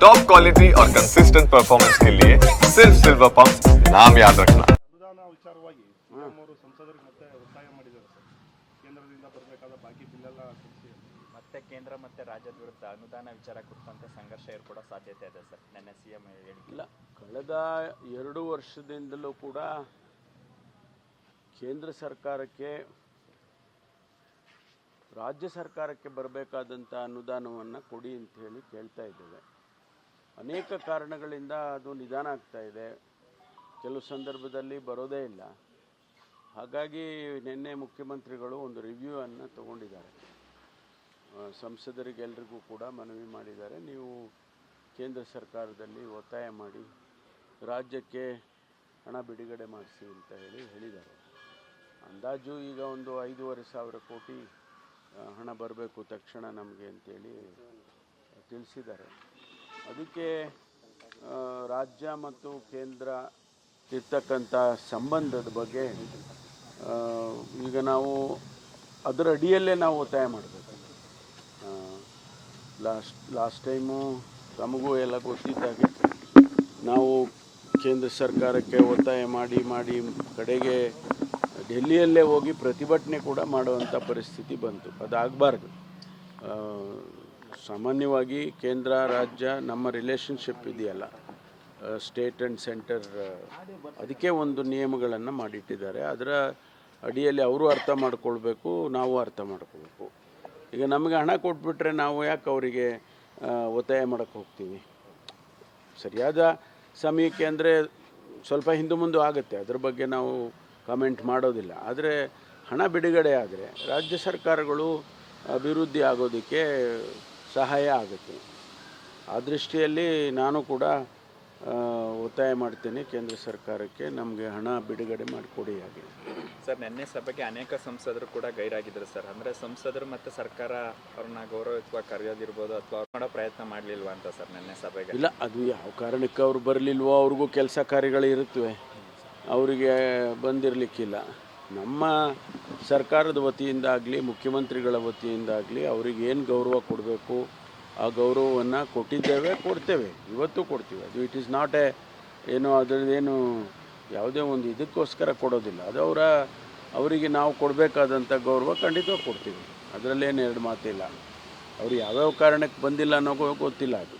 Top quality और consistent performance के लिए सिर्फ सिल्वर पंप नाम याद रखना। ಅನುದಾನ ವಿಚಾರವಾಗಿ ಸಿಎಂ ಅವರು ಸಂಸದರಿಗೆ ಮತ್ತೆ ಒತ್ತಾಯ ಮಾಡಿದ್ದಾರೆ ಸರ್. ಕೇಂದ್ರದಿಂದ ಬರಬೇಕಾದ ಬಾಕಿ ಬಿಲ್ಲೆಲ್ಲ ಕೊಡಿಸಿ ಮತ್ತೆ ಕೇಂದ್ರ ಮತ್ತು ರಾಜ್ಯದ ವಿರುದ್ಧ ಅನುದಾನ ವಿಚಾರ ಕುರಿತಂತೆ ಸಂಘರ್ಷ ಏರ್ಪಡೋ ಸಾಧ್ಯತೆ ಇದೆ ಸರ್. ನೆನ್ನೆ ಸಿಎಂ ಹೇಳಿಲ್ಲ. ಕಳೆದ 2 ವರ್ಷದಿಂದಲೂ ಕೂಡ ಕೇಂದ್ರ ಸರ್ಕಾರಕ್ಕೆ ರಾಜ್ಯ ಸರ್ಕಾರಕ್ಕೆ ಬರಬೇಕಾದಂಥ ಅನುದಾನವನ್ನು ಕೊಡಿ ಅಂತ ಹೇಳಿ ಕೇಳ್ತಾ ಇದ್ದೇವೆ. ಅನೇಕ ಕಾರಣಗಳಿಂದ ಅದು ನಿಧಾನ ಆಗ್ತಾ ಇದೆ, ಕೆಲವು ಸಂದರ್ಭದಲ್ಲಿ ಬರೋದೇ ಇಲ್ಲ. ಹಾಗಾಗಿ ನಿನ್ನೆ ಮುಖ್ಯಮಂತ್ರಿಗಳು ಒಂದು ರಿವ್ಯೂವನ್ನು ತಗೊಂಡಿದ್ದಾರೆ. ಸಂಸದರಿಗೆಲ್ಲರಿಗೂ ಕೂಡ ಮನವಿ ಮಾಡಿದ್ದಾರೆ, ನೀವು ಕೇಂದ್ರ ಸರ್ಕಾರದಲ್ಲಿ ಒತ್ತಾಯ ಮಾಡಿ ರಾಜ್ಯಕ್ಕೆ ಹಣ ಬಿಡುಗಡೆ ಮಾಡಿಸಿ ಅಂತ ಹೇಳಿದ್ದಾರೆ. ಅಂದಾಜು ಈಗ ಒಂದು 5,500 ಕೋಟಿ ಹಣ ಬರಬೇಕು ತಕ್ಷಣ ನಮಗೆ ಅಂತೇಳಿ ತಿಳಿಸಿದ್ದಾರೆ. ಅದಕ್ಕೆ ರಾಜ್ಯ ಮತ್ತು ಕೇಂದ್ರ ಇರ್ತಕ್ಕಂಥ ಸಂಬಂಧದ ಬಗ್ಗೆ ಈಗ ನಾವು ಅದರ ಅಡಿಯಲ್ಲೇ ನಾವು ಒತ್ತಾಯ ಮಾಡಬೇಕು. ಲಾಸ್ಟ್ ಟೈಮು ತಮಗೂ ಎಲ್ಲ ಗೊತ್ತಿದ್ದಾಗೆ ನಾವು ಕೇಂದ್ರ ಸರ್ಕಾರಕ್ಕೆ ಒತ್ತಾಯ ಮಾಡಿ ಕಡೆಗೆ ಡೆಲ್ಲಿಯಲ್ಲೇ ಹೋಗಿ ಪ್ರತಿಭಟನೆ ಕೂಡ ಮಾಡುವಂಥ ಪರಿಸ್ಥಿತಿ ಬಂತು. ಅದಾಗಬಾರ್ದು. ಸಾಮಾನ್ಯವಾಗಿ ಕೇಂದ್ರ ರಾಜ್ಯ ನಮ್ಮ ರಿಲೇಷನ್ಶಿಪ್ ಇದೆಯಲ್ಲ, ಸ್ಟೇಟ್ ಆ್ಯಂಡ್ ಸೆಂಟರ್, ಅದಕ್ಕೆ ಒಂದು ನಿಯಮಗಳನ್ನು ಮಾಡಿಟ್ಟಿದ್ದಾರೆ. ಅದರ ಅಡಿಯಲ್ಲಿ ಅವರು ಅರ್ಥ ಮಾಡ್ಕೊಳ್ಬೇಕು, ನಾವು ಅರ್ಥ ಮಾಡ್ಕೊಳ್ಬೇಕು. ಈಗ ನಮಗೆ ಹಣ ಕೊಟ್ಬಿಟ್ರೆ ನಾವು ಯಾಕೆ ಅವರಿಗೆ ಒತ್ತಾಯ ಮಾಡೋಕ್ಕೆ ಹೋಗ್ತೀವಿ? ಸರಿಯಾದ ಸಮಯಕ್ಕೆ ಅಂದರೆ ಸ್ವಲ್ಪ ಹಿಂದೆ ಮುಂದೆ ಆಗುತ್ತೆ, ಅದ್ರ ಬಗ್ಗೆ ನಾವು ಕಾಮೆಂಟ್ ಮಾಡೋದಿಲ್ಲ. ಆದರೆ ಹಣ ಬಿಡುಗಡೆ ಆದರೆ ರಾಜ್ಯ ಸರ್ಕಾರಗಳು ಅಭಿವೃದ್ಧಿ ಆಗೋದಕ್ಕೆ ಸಹಾಯ ಆಗುತ್ತೆ. ಆ ದೃಷ್ಟಿಯಲ್ಲಿ ನಾನು ಕೂಡ ಒತ್ತಾಯ ಮಾಡ್ತೇನೆ ಕೇಂದ್ರ ಸರ್ಕಾರಕ್ಕೆ, ನಮಗೆ ಹಣ ಬಿಡುಗಡೆ ಮಾಡಿಕೊಡಿ. ಹಾಗೆ ಸರ್, ನಿನ್ನೆ ಸಭೆಗೆ ಅನೇಕ ಸಂಸದರು ಕೂಡ ಗೈರಾಗಿದ್ದರು ಸರ್. ಅಂದರೆ ಸಂಸದರು ಮತ್ತು ಸರ್ಕಾರ ಅವ್ರನ್ನ ಗೌರವಿಸುವಾಗಿ ಕರೆಯೋದಿರ್ಬೋದು ಅಥವಾ ಅವ್ರು ಮಾಡೋ ಪ್ರಯತ್ನ ಮಾಡಲಿಲ್ವಾ ಅಂತ ಸರ್ ನಿನ್ನೆ ಸಭೆಗೆ? ಇಲ್ಲ, ಅದು ಯಾವ ಕಾರಣಕ್ಕೆ ಅವ್ರು ಬರಲಿಲ್ವೋ, ಅವ್ರಿಗೂ ಕೆಲಸ ಕಾರ್ಯಗಳು ಇರುತ್ತವೆ, ಅವರಿಗೆ ಬಂದಿರಲಿಕ್ಕಿಲ್ಲ. ನಮ್ಮ ಸರ್ಕಾರದ ವತಿಯಿಂದಾಗಲಿ ಮುಖ್ಯಮಂತ್ರಿಗಳ ವತಿಯಿಂದಾಗಲಿ ಅವ್ರಿಗೆ ಏನು ಗೌರವ ಕೊಡಬೇಕು ಆ ಗೌರವವನ್ನು ಕೊಟ್ಟಿದ್ದೇವೆ, ಕೊಡ್ತೇವೆ, ಇವತ್ತು ಕೊಡ್ತೀವಿ. ಅದು ಇಟ್ ಈಸ್ ನಾಟ್ ಏನು ಅದರದ್ದೇನು ಯಾವುದೇ ಒಂದು ಇದಕ್ಕೋಸ್ಕರ ಕೊಡೋದಿಲ್ಲ. ಅದು ಅವರಿಗೆ ನಾವು ಕೊಡಬೇಕಾದಂಥ ಗೌರವ ಖಂಡಿತವಾಗಿ ಕೊಡ್ತೀವಿ. ಅದರಲ್ಲೇನು ಎರಡು ಮಾತಿಲ್ಲ. ಅವರು ಯಾವ್ಯಾವ ಕಾರಣಕ್ಕೆ ಬಂದಿಲ್ಲ ಅನ್ನೋದು ಗೊತ್ತಿಲ್ಲ. ಅದು